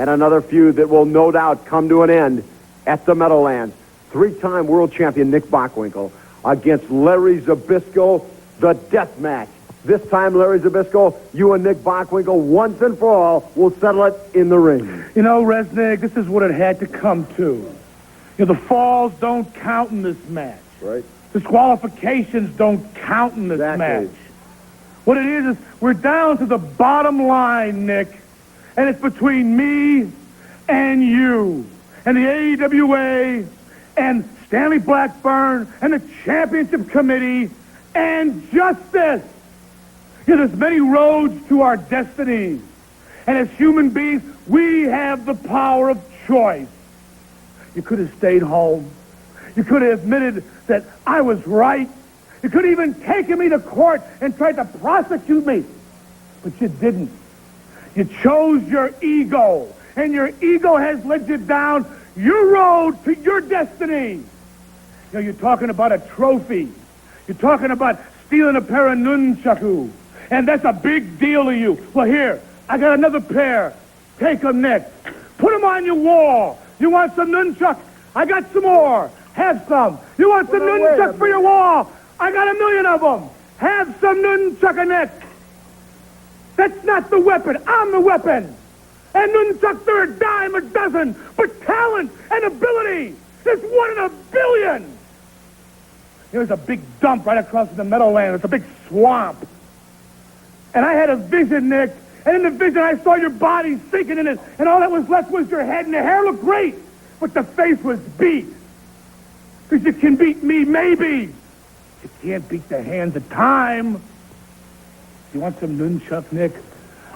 and another feud that will no doubt come to an end at the Meadowlands. Three-time world champion Nick Bockwinkel against Larry Zbyszko, the death match. This time, Larry Zbyszko, you and Nick Bockwinkel, once and for all, will settle it in the ring. You know, Resnick, this is what it had to come to. You know, the falls don't count in this match. Right. Disqualifications don't count in this match. What it is we're down to the bottom line, Nick, and it's between me and you and the AEWA and Stanley Blackburn and the Championship Committee and justice. You know, there's many roads to our destiny, and as human beings, we have the power of choice. You could have stayed home. You could have admitted that I was right. You could have even taken me to court and tried to prosecute me. But you didn't. You chose your ego, and your ego has led you down your road to your destiny. You know, you're talking about a trophy. You're talking about stealing a pair of nunchucks, and that's a big deal to you. Well, here, I got another pair. Take them, Nick. Put them on your wall. You want some nunchucks? I got some more. Have some. You want some nunchucks for your wall? I got 1,000,000 of them. Have some nunchuck, Nick. That's not the weapon. I'm the weapon. And nunchucks are a dime a dozen. But talent and ability is 1 in a billion. There's a big dump right across the Meadowlands. It's a big swamp. And I had a vision, Nick. And in the vision, I saw your body sinking in it. And all that was left was your head. And the hair looked great. But the face was beat. Because you can beat me, maybe. You can't beat the hands of time. You want some nunchuck, Nick?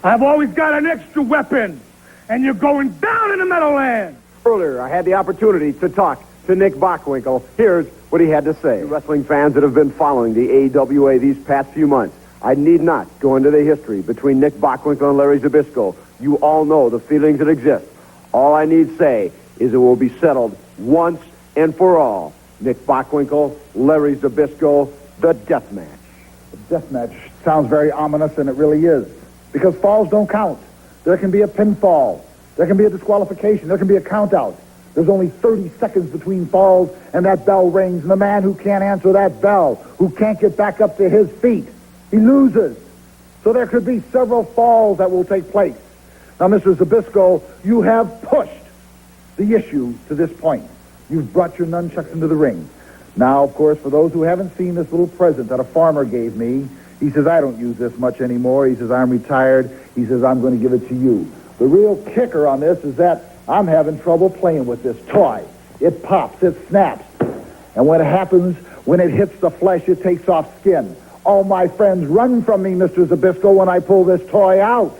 I've always got an extra weapon. And you're going down in the Meadowlands. Earlier, I had the opportunity to talk to Nick Bockwinkel. Here's what he had to say. Wrestling fans that have been following the AEWA these past few months, I need not go into the history between Nick Bockwinkel and Larry Zbyszko. You all know the feelings that exist. All I need say is it will be settled once and for all. Nick Bockwinkel, Larry Zbyszko, the death match. The death match sounds very ominous, and it really is. Because falls don't count. There can be a pinfall. There can be a disqualification. There can be a count-out. There's only 30 seconds between falls, and that bell rings. And the man who can't answer that bell, who can't get back up to his feet, he loses. So there could be several falls that will take place. Now, Mr. Zbyszko, you have pushed the issue to this point. You've brought your nunchucks into the ring. Now, of course, for those who haven't seen this little present that a farmer gave me, he says, I don't use this much anymore. He says, I'm retired. He says, I'm going to give it to you. The real kicker on this is that I'm having trouble playing with this toy. It pops, it snaps. And when it happens, when it hits the flesh, it takes off skin. All my friends run from me, Mr. Zbyszko, when I pull this toy out.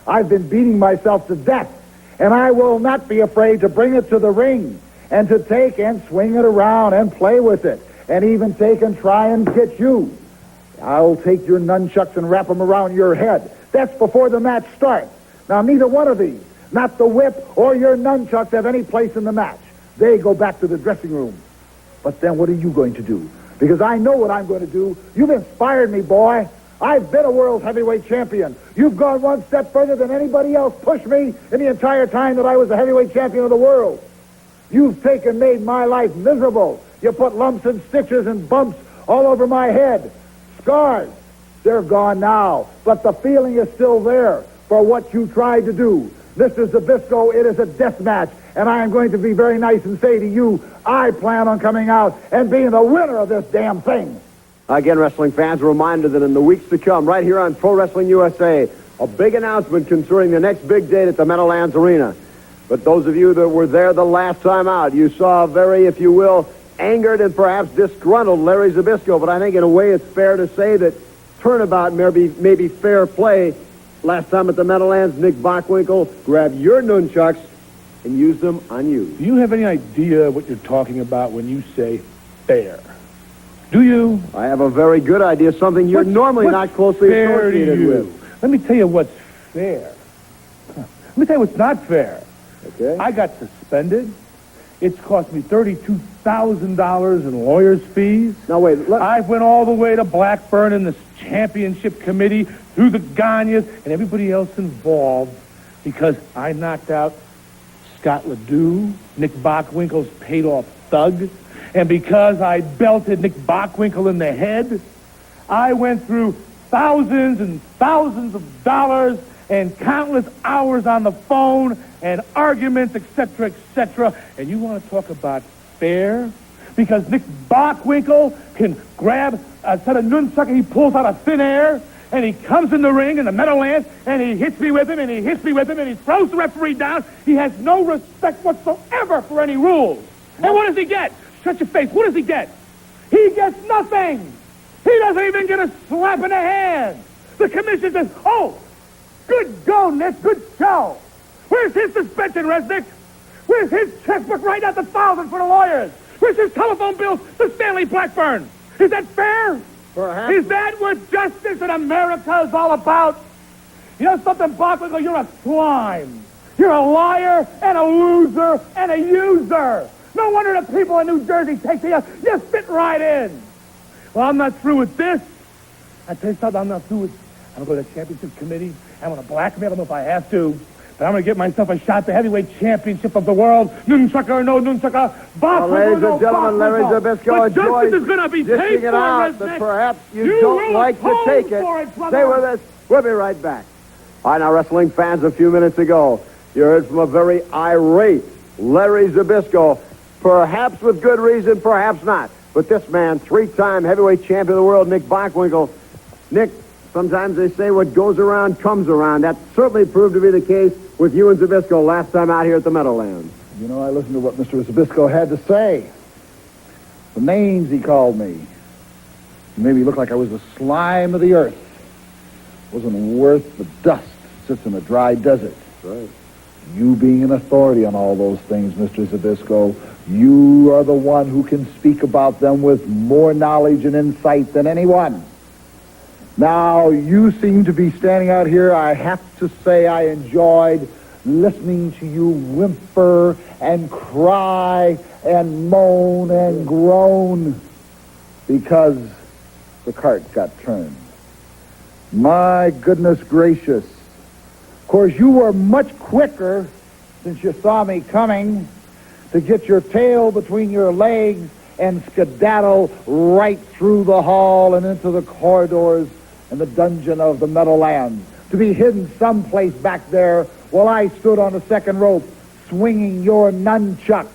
I've been beating myself to death, and I will not be afraid to bring it to the ring and to take and swing it around and play with it and even take and try and get you. I'll take your nunchucks and wrap them around your head. That's before the match starts. Now, neither one of these, not the whip or your nunchucks, have any place in the match. They go back to the dressing room. But then what are you going to do? Because I know what I'm going to do. You've inspired me, boy. I've been a world heavyweight champion. You've gone one step further than anybody else pushed me in the entire time that I was the heavyweight champion of the world. You've made my life miserable. You put lumps and stitches and bumps all over my head. Scars. They're gone now. But the feeling is still there for what you tried to do. Mr. Zbyszko, it is a death match, and I am going to be very nice and say to you, I plan on coming out and being the winner of this damn thing. Again, wrestling fans, a reminder that in the weeks to come, right here on Pro Wrestling USA, a big announcement concerning the next big date at the Meadowlands Arena. But those of you that were there the last time out, you saw a very, if you will, angered and perhaps disgruntled Larry Zbyszko. But I think in a way it's fair to say that turnabout maybe fair play. Last time at the Meadowlands, Nick Bockwinkel grabbed your nunchucks and used them on you. Do you have any idea what you're talking about when you say fair? Do you? I have a very good idea, something you're normally not closely associated with. Let me tell you what's fair. Let me tell you what's not fair. Okay. I got suspended. It's cost me $32,000 in lawyer's fees. Now, wait. I went all the way to Blackburn and the Championship Committee through the Ganyas and everybody else involved because I knocked out Scott Ledoux, Nick Bockwinkel's paid-off thug, and because I belted Nick Bockwinkel in the head, I went through thousands and thousands of dollars and countless hours on the phone and arguments, etc., etc. And you want to talk about fair? Because Nick Bockwinkel can grab a set of nunchucks he pulls out of thin air, and he comes in the ring in the Meadowlands, and he hits me with him, and he hits me with him, and he throws the referee down. He has no respect whatsoever for any rules. And what does he get? Shut your face. What does he get? He gets nothing. He doesn't even get a slap in the hand. The commission says, oh, good go, Nick, good show. Where's his suspension, Resnick? Where's his checkbook right out the $1,000 for the lawyers? Where's his telephone bills to Stanley Blackburn? Is that fair? Perhaps. Is that what justice in America is all about? You know something, Bockwinkel? You're a slime. You're a liar and a loser and a user. No wonder the people in New Jersey take to you. You fit right in. Well, I'm not through with this. I tell you something, I'm not through with. I'm going to go to the championship committee. I'm going to blackmail them if I have to. But I'm going to get myself a shot at the heavyweight championship of the world. Nunchucker or no nunchucker. Well, ladies and gentlemen, Larry Zbyszko enjoys justice is going to be paid it for, out, but perhaps you don't like to take it. Stay with us. We'll be right back. All right, now, wrestling fans, a few minutes ago, you heard from a very irate Larry Zbyszko, perhaps with good reason, perhaps not. But this man, three-time heavyweight champion of the world, Nick Bockwinkel. Nick, sometimes they say what goes around comes around. That certainly proved to be the case with you and Zbyszko last time out here at the Meadowlands. You know, I listened to what Mr. Zbyszko had to say. The names he called me. He made me look like I was the slime of the earth. Wasn't worth the dust that sits in a dry desert. That's right. You being an authority on all those things, Mr. Zbyszko, you are the one who can speak about them with more knowledge and insight than anyone. Now, you seem to be standing out here. I have to say I enjoyed listening to you whimper and cry and moan and groan because the cart got turned. My goodness gracious. Of course, you were much quicker, since you saw me coming, to get your tail between your legs and skedaddle right through the hall and into the corridors and the dungeon of the Meadowlands, to be hidden someplace back there while I stood on the second rope swinging your nunchucks.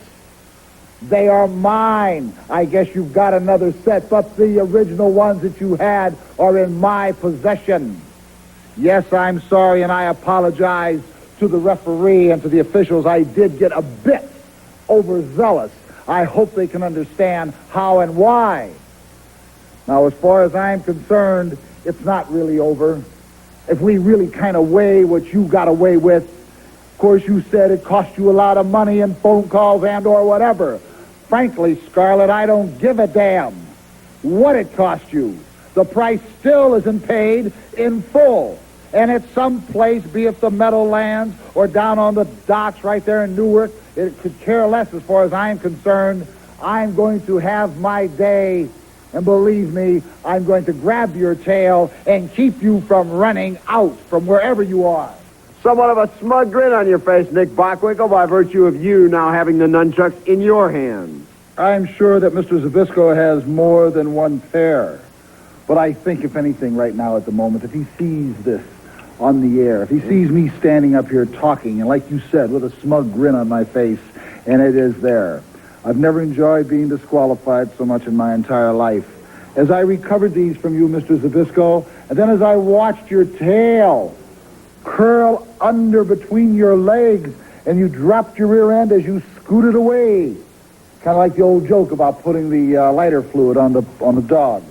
They are mine. I guess you've got another set, but the original ones that you had are in my possession. Yes, I'm sorry, and I apologize to the referee and to the officials. I did get a bit overzealous. I hope they can understand how and why. Now, as far as I'm concerned, it's not really over. If we really kind of weigh what you got away with, of course, you said it cost you a lot of money and phone calls and or whatever. Frankly, Scarlett, I don't give a damn what it cost you. The price still isn't paid in full. And at some place, be it the Meadowlands or down on the docks right there in Newark, it could care less as far as I'm concerned. I'm going to have my day. And believe me, I'm going to grab your tail and keep you from running out from wherever you are. Somewhat of a smug grin on your face, Nick Bockwinkel, by virtue of you now having the nunchucks in your hands. I'm sure that Mr. Zbyszko has more than one pair. But I think, if anything, right now at the moment, if he sees this on the air, if he sees me standing up here talking, and like you said, with a smug grin on my face, and it is there. I've never enjoyed being disqualified so much in my entire life. As I recovered these from you, Mr. Zbyszko, and then as I watched your tail curl under between your legs, and you dropped your rear end as you scooted away, kind of like the old joke about putting the lighter fluid on the dog.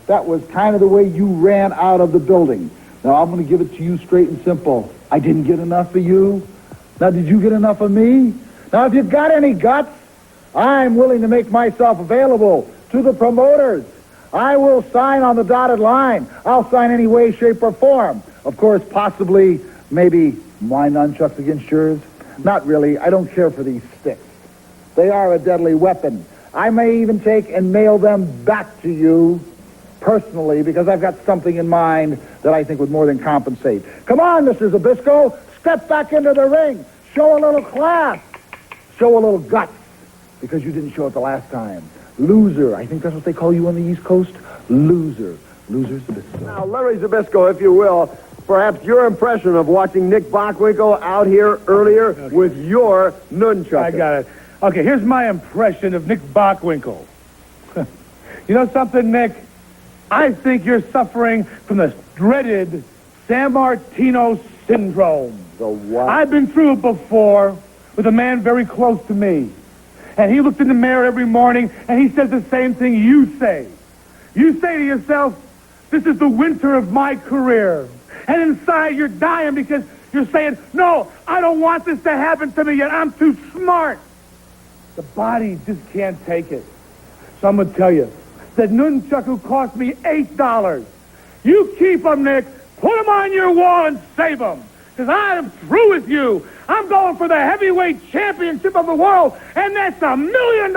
That was kind of the way you ran out of the building. Now, I'm going to give it to you straight and simple. I didn't get enough of you. Now, did you get enough of me? Now, if you've got any guts, I'm willing to make myself available to the promoters. I will sign on the dotted line. I'll sign any way, shape, or form. Of course, possibly, maybe my nunchucks against yours. Not really. I don't care for these sticks. They are a deadly weapon. I may even take and mail them back to you personally because I've got something in mind that I think would more than compensate. Come on, Mr. Zbyszko. Step back into the ring. Show a little class. Show a little guts. Because you didn't show it the last time. Loser. I think that's what they call you on the East Coast. Loser. Loser Zbyszko. Now, Larry Zbyszko, if you will, perhaps your impression of watching Nick Bockwinkel out here earlier with your nunchucks. I got it. Okay, here's my impression of Nick Bockwinkel. You know something, Nick? I think you're suffering from the dreaded San Martino syndrome. The what? I've been through it before with a man very close to me. And he looks in the mirror every morning and he says the same thing you say. You say to yourself, this is the winter of my career. And inside you're dying because you're saying, no, I don't want this to happen to me yet. I'm too smart. The body just can't take it. So I'm going to tell you, that nunchuck who cost me $8, you keep them, Nick. Put them on your wall and save them. Because I am through with you. I'm going for the heavyweight championship of the world, and that's $1 million.